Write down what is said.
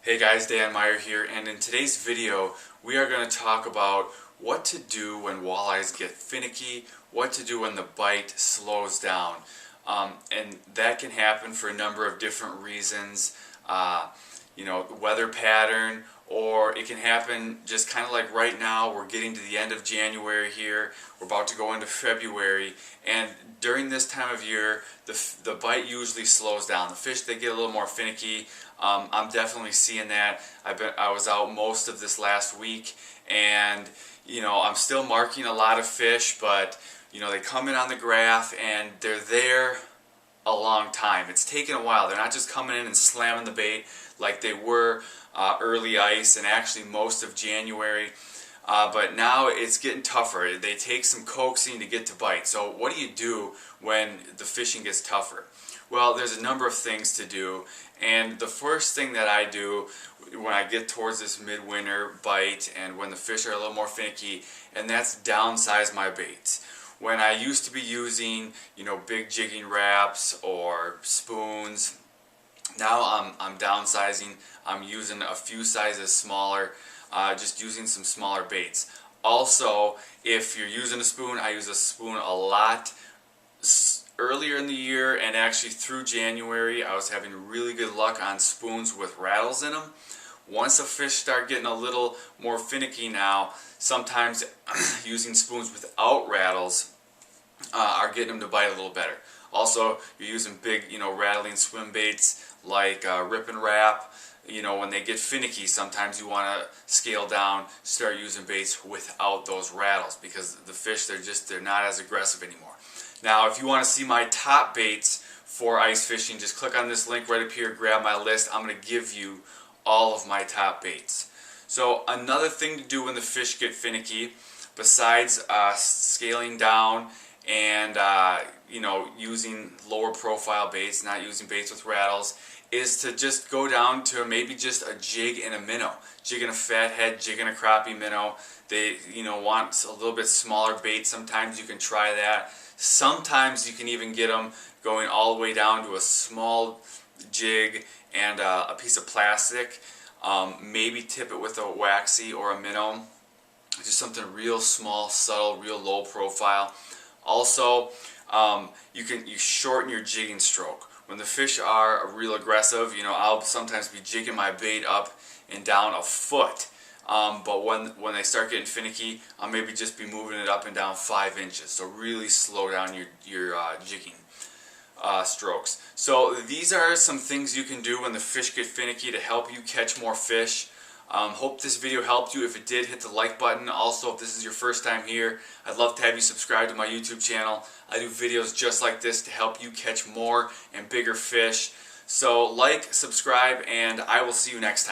Hey guys, Dan Meyer here, and in today's video we are going to talk about what to do when walleyes get finicky, what to do when the bite slows down. And that can happen for a number of different reasons. The weather pattern, or it can happen just kind of like right now. We're getting to the end of January here, we're about to go into February, and during this time of year the bite usually slows down. The fish, they get a little more finicky. I'm definitely seeing that. I was out most of this last week, and I'm still marking a lot of fish, but they come in on the graph and they're there a long time. It's taken a while. They're not just coming in and slamming the bait like they were early ice and actually most of January. But now it's getting tougher. They take some coaxing to get to bite. So what do you do when the fishing gets tougher? Well, there's a number of things to do, and the first thing that I do when I get towards this midwinter bite and when the fish are a little more finicky, and that's downsize my baits. When I used to be using, big jigging wraps or spoons, now I'm downsizing. I'm using a few sizes smaller, just using some smaller baits. Also, if you're using a spoon, I use a spoon a lot. Earlier in the year and actually through January, I was having really good luck on spoons with rattles in them. Once the fish start getting a little more finicky now, sometimes using spoons without rattles are getting them to bite a little better. Also, you're using big, rattling swim baits like Rip and Wrap. When they get finicky, sometimes you want to scale down, start using baits without those rattles, because the fish, they're not as aggressive anymore. Now, if you want to see my top baits for ice fishing, just click on this link right up here, grab my list. I'm going to give you all of my top baits. So another thing to do when the fish get finicky, besides scaling down and using lower profile baits, not using baits with rattles, is to just go down to maybe just a jig and a minnow. Jigging a fathead, jigging a crappie minnow. They want a little bit smaller bait. Sometimes you can try that. Sometimes you can even get them going all the way down to a small jig and a piece of plastic. Maybe tip it with a waxy or a minnow. Just something real small, subtle, real low profile. Also, you shorten your jigging stroke. When the fish are real aggressive, I'll sometimes be jigging my bait up and down a foot. But when they start getting finicky, I'll maybe just be moving it up and down 5 inches. So really slow down your jigging strokes. So these are some things you can do when the fish get finicky to help you catch more fish. Hope this video helped you. If it did, hit the like button. Also, if this is your first time here, I'd love to have you subscribe to my YouTube channel. I do videos just like this to help you catch more and bigger fish. So like, subscribe, and I will see you next time.